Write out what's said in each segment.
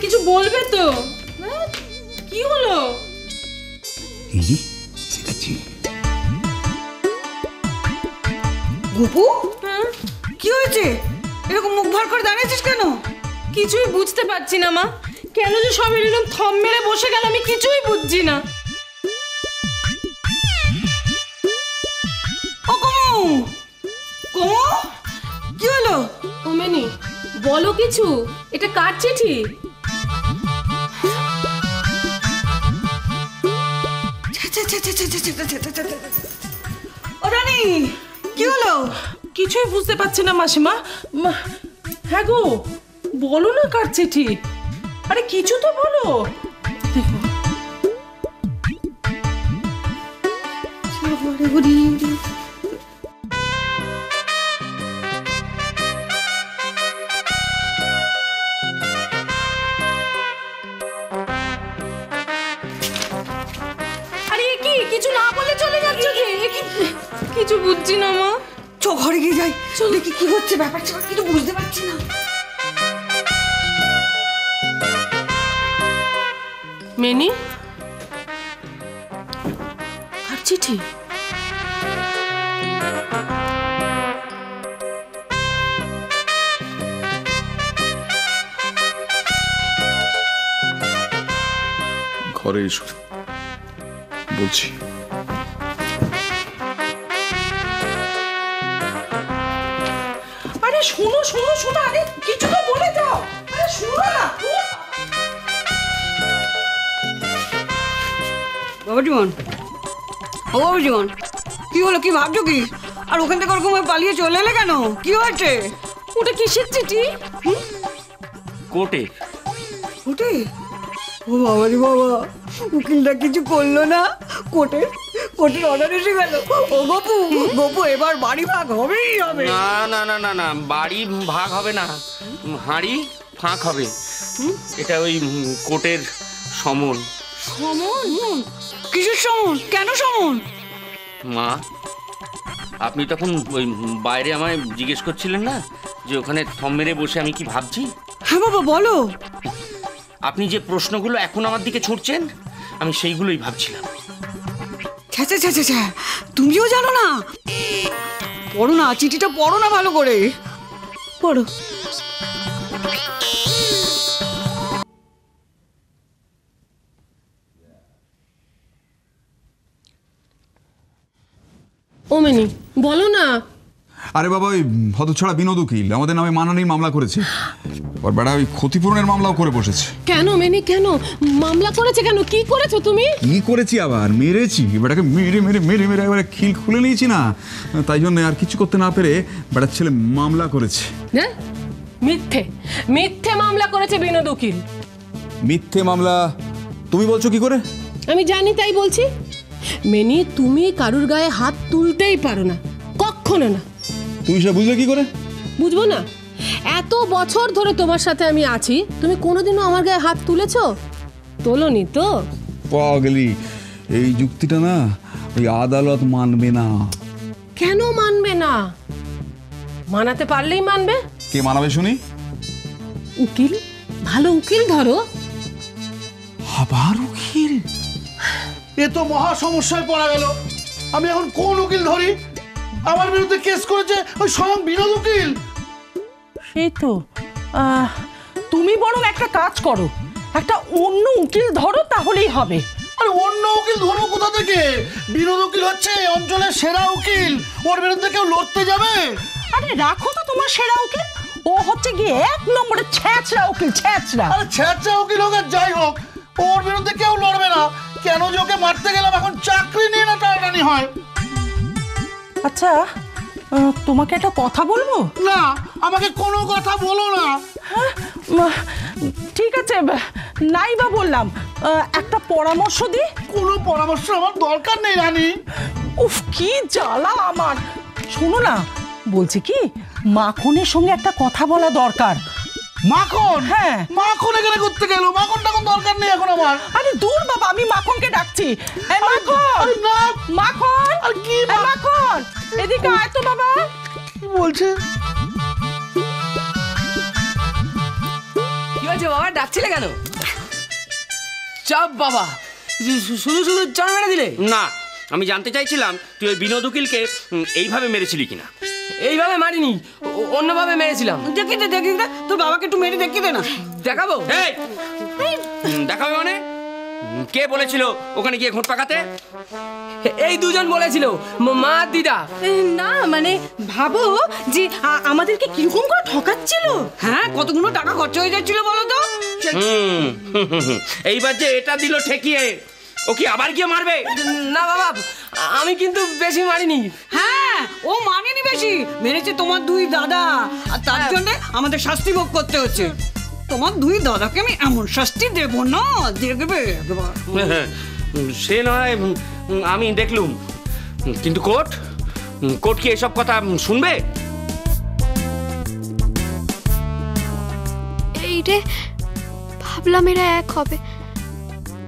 কিছু বলবে তো? কি হলো? গোপু, কি হয়েছে? এরকম মুখ ভার করে দাঁড়িয়েছিস কেন? কিছুই বুঝতে পারছি না মা, কেন যে সব এরকম থম মেরে বসে গেল আমি কিছুই বুঝছি না। ও কমু, কমু, কি হলো? ওমেনি বলো কিছু, এটা কার চিঠি? ও রানী, কি হলো? কিছুই বুঝতে পারছি না মাসিমা। হ্যাঁ গো, বলো না কার চিঠি। আরে কিছু তো বলো। দেখো কিছু না বলে চলে যাচ্ছ যে? কিছু বুঝছি না মা। চ ঘরে গিয়ে যাই, দেখি কি হচ্ছে, ব্যাপারটা কিছু বুঝতে পারছি না। মেনি, কার চিঠি? ঘরে এসো বলছি। আরে শোনো শোনো শোনো, আরে কিছু তো বলে যাও। আরে শোনো না। বাবা জীবন, ও বাবা জীবন, কি হলো? কি ভাবছো কি? আর ওখান থেকে ওরকম পালিয়ে চলে এলে কেন? কি হয়েছে? ওটা কিসের চিঠি? কোর্টে। কোর্টে? ও বাবা রে বাবা, উকিলটা কিছু করলো না? কোর্টের অর্ডার এসে গেল। ও গপু, গপু এবার বাড়ি ভাগ হবেই হবে। না না না না না, বাড়ি ভাগ হবে না, হাঁড়ি ফাঁক হবে। এটা ওই কোর্টের সমন। সমন? কিসের সমন? কেন সমন? মা, আপনি তখন ওই বাইরে আমায় জিজ্ঞেস করছিলেন না যে ওখানে থম মেরে বসে আমি কি ভাবছি? হ্যাঁ বাবা বলো। আপনি যে প্রশ্নগুলো এখন আমার দিকে ছুটছেন আমি সেইগুলোই ভাবছিলাম। তুমিও জানো না? পড়ো না, চিঠিটা পড়ো না ভালো করে, পড়ো। ওমেনি বলো না। আরে বাবা, ওই হতছাড়া বিনোদ উকিল আমাদের নামে মানহানির মামলা করেছে। আর বেড়া ওই ক্ষতিপূরণের মামলাও করে বসেছে। কেন মেনি, কেন মামলা করেছে? কেন, কি করেছো তুমি? কি করেছি আবার? মেরেছি বেটাকে, মেরে মেরে মেরে মেরে একবারে খিল খুলে নিয়েছি না, তাই জন্য আর কিছু করতে না পেরে বেটার ছেলে মামলা করেছে। হ্যাঁ, মিথ্যে মিথ্যে মামলা করেছে বিনোদ উকিল। মিথ্যে মামলা? তুমি বলছো কি করে? আমি জানি তাই বলছি। মেনি, তুমি কারুর গায়ে হাত তুলতেই পারো না, কখনো না। তুমি সে বুঝলে কি করে? বুঝবো না? এত বছর ধরে তোমার সাথে আমি আছি, তুমি কোনোদিনও আমার গায়ে হাত তুলেছো? তোলনি তো। পাগলি, এই যুক্তিটা না ওই আদালত মানবে না। কেন মানবে না? মানাতে পারলেই মানবে। কে মানাবে শুনি? উকিল, ভালো উকিল ধরো। আবার উকিল? এ তো মহা সমস্যায় পড়া গেল। আমি এখন কোন উকিল ধরি? আমার বিরুদ্ধে কেস করেছে ওই স্বয়ং বিনোদ উকিল। সেই তো, তুমি বরং একটা কাজ করো, একটা অন্য উকিল ধরো, তাহলেই হবে। আরে অন্য উকিল ধরবো কোথা থেকে? বিনোদ উকিল হচ্ছে অঞ্চলের সেরা উকিল, ওর বিরুদ্ধে কেউ লড়তে যাবে? আরে রাখো তো তোমার সেরা উকিল, ও হচ্ছে গিয়ে 1 নম্বরের ছ্যাঁচড়া উকিল, ছ্যাঁচড়া। আরে ছ্যাঁচড়া উকিল হোক আর যাই হোক, ওর বিরুদ্ধে কেউ লড়বে না। কেন যে ওকে মারতে গেলাম, এখন চাকরি নিয়ে না টানাটানি হয়। আচ্ছা, তোমাকে একটা কথা বলবো? না, আমাকে কোনো কথা বলো না। ঠিক আছে, নাই বা বললাম, একটা পরামর্শ দি। কোনো পরামর্শ আমার দরকার নেই রানী। উফ, কি জ্বালা আমার। শোনো না, বলছি কি, মাখনের সঙ্গে একটা কথা বলা দরকার। মাখন? হ্যাঁ। মাখন এখানে করতে গেল? মাখন টাখন দরকার নেই এখন আমার। আরে দূর বাবা, আমি মাখনকে ডাকছি। এই মাখন, আরে না। মাখন, আর কি এই মাখন, এদিকে আয় তো বাবা। কি বলছে? কি হয়েছে বাবা, ডাকছিলে কেন? চাপ বাবা, শুধু শুধু চড় মেরে দিলে। না, আমি জানতে চাইছিলাম তুই ওই বিনোদ উকিলকে এইভাবে মেরেছিলি কিনা। এইভাবে মারিনি, অন্যভাবে মেরেছিলাম। দেখি দে তোর বাবাকে একটু মেরে দেখি দে না। দেখাবো? এই দেখাবে মানে? কে বলেছিল ওখানে গিয়ে ঘোট পাকাতে? এই দুজন বলেছিল, মা আর দিদা। না মানে ভাবো যে আমাদেরকে কিরকম করে ঠকাচ্ছিল। হ্যাঁ, কতগুলো টাকা খরচ হয়ে যাচ্ছিল বলো তো। এইবার যে এটা দিল ঠেকিয়ে, ও কি আবার গিয়ে মারবে? না বাবা, আমি কিন্তু বেশি মারিনি। হ্যাঁ, ও মানেনি বেশি, মেরেছে তোমার দুই দাদা, আর তার জন্য আমাদের শাস্তি ভোগ করতে হচ্ছে। তোমার দুই দাদাকে আমি এমন শাস্তি দেব না, দেখবে একবার। সে নয়, আমি দেখলুম, কিন্তু কোর্ট কি এসব কথা শুনবে? এই রে, ভাবলাম এরা এক হবে,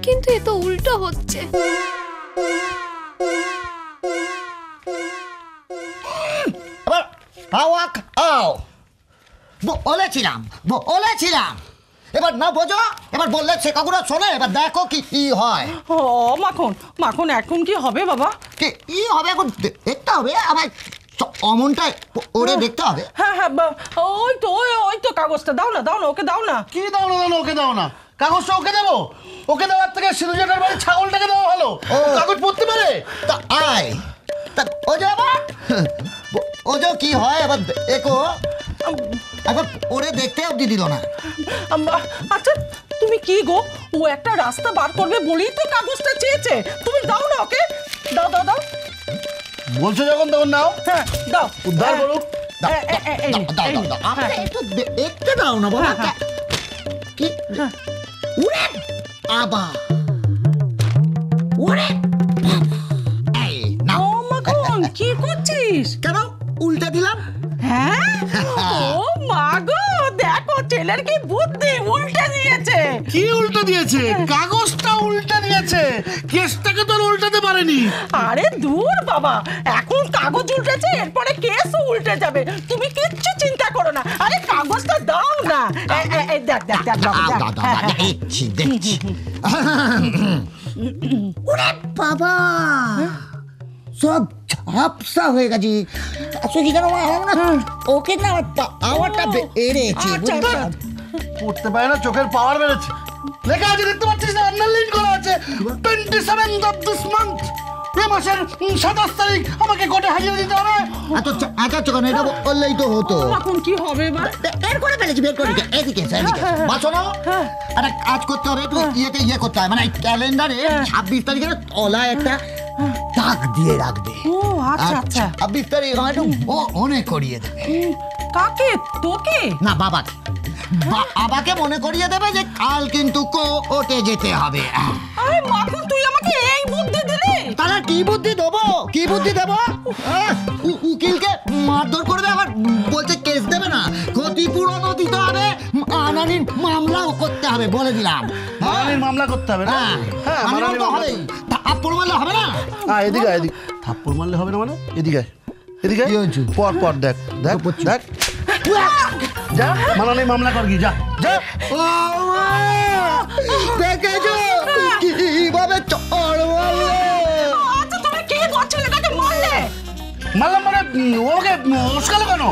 কিন্তু এ তো উল্টো হচ্ছে। বলেছিলাম এবার না বোঝো, এবার বললে সে কাকুরা শোনে, এবার দেখো কি হয়। ও মাখন এখন কি হবে বাবা? কি হবে এখন দেখতে হবে, আমার অমনটা ওরে দেখতে হবে। হ্যাঁ, ওই তো কাগজটা দাও না, ওকে দাও না। কি দাও না ওকে দাও না? কাগজটা ওকে দেবো? ওকে দেওয়ার থেকে সিধুজাটার বাড়ির ছাগলটাকে দেওয়া ভালো। কাগজ পড়তে পারে। তা আয়, তা ও যে কি হয় এবার দেখো, একবার ওরে দেখতে অব্দি দিল না। আচ্ছা তুমি কি গো, ও একটা রাস্তা বার করবে বলেই তো কাগজটা চেয়েছে, তুমি দাও না ওকে, দাও বলছো যখন তখন নাও। হ্যাঁ দাও, উদ্ধার করুক। একটু দেখতে দাও না বাবা। কি উড়ে আবা উড়ে না। ও মাখন কি করছিস? কেন উল্টে দিলাম? হ্যাঁ, ও মা গো, দেখো ছেলের কি বুদ্ধি, উল্টে দিয়েছে। কি উল্টে দিয়েছে? কাগজটা উল্টে দিয়েছে, কেসটাকে তো উল্টাতে পারেনি। আরে দূর বাবা, এখন কাগজ উল্টেছে, এরপরে কেসও উল্টে যাবে, তুমি কিচ্ছু চিন্তা করো না। আরে কাগজটা দাও না। দেখ দেখছি। ওরে বাবা, সব ঝাপসা হয়ে গেছে। কি জানো ওকে না আমারটা বেড়েছে। পড়তে পারে না, চোখের পাওয়ার বেড়েছে। লেখা আছে দেখতে পাচ্ছিস না, আন্ডারলাইন করা আছে 27th of this month, এই মাসের 27 তারিখ আমাকে কোর্টে হাজিরা দিতে হবে। আচ্ছা চোখানে এটা বললেই তো হতো। এখন কি হবে? বের করে ফেলেছি, এদিকে শোনো, একটা কাজ করতে হবে, একটু ইয়ে করতে হবে, মানে ক্যালেন্ডারে 26 তারিখের তলায় একটা দাগ দিয়ে রাখবে। ও আচ্ছা। 26 তারিখ একটু মনে করিয়ে দেবে। কাকে? তোকে না, বাবাকে। বাবাকে মনে করিয়ে দেবে যে কাল কিন্তু কোর্টে যেতে হবে। আরে মাখন, তুই আমাকে এই বুদ্ধি দিলি? তাহলে কি বুদ্ধি দেবো? উকিলকে মারধর করবে, আবার বলছে কেস দেবে না, ক্ষতিপূরণও দিতে হবে, আনানির মামলাও করতে হবে, বলে দিলাম। মারানির মামলা করতে হবে না? হ্যাঁ, মারানি তো হবেই। থাপ্পড় মারলে হবে না? এদিকে থাপ্পড় মারলে হবে না মানে? এদিকে পর দেখ যা, মারানির মামলা কর, কি যা। দেখেছো কিভাবে চড় মারলো? আচ্ছা তুমি কি করছিলে, তাকে মারলে? মারলাম মানে ওকে উস্কালো কেন?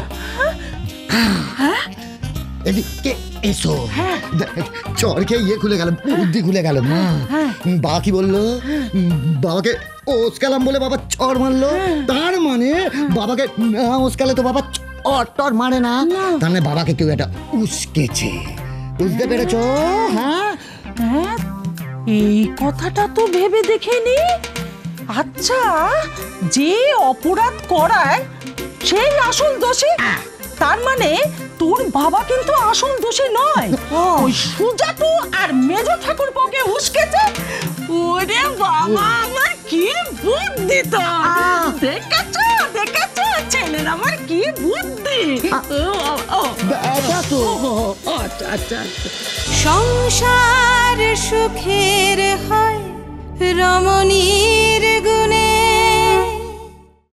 এদিকে এসো। চর খেয়ে খুলে গেল, বুদ্ধি খুলে গেল। বাবা কি বললো? বাবাকে ওস্কালাম বলে বাবা চর মারলো, তার মানে বাবাকে না ওস্কালে তো বাবা চর মারে না, তার মানে বাবাকে কেউ একটা উস্কেছে। বুঝতে পেরেছ? হ্যাঁ, এই কথাটা তো ভেবে দেখিনি। আচ্ছা, যে অপরাধ করায় সেই আসল দোষী, তার মানে তোর বাবা কিন্তু আসল দোষী নয়, ওই সুজাতু আর মেজ ঠাকুরপোকে উস্কেছে। ওরে বাবা, আমার কি বুদ্ধি! তো দেখেছো ছেলের আমার কি বুদ্ধি! আচ্ছা। সংসার সুখের হয় রমণী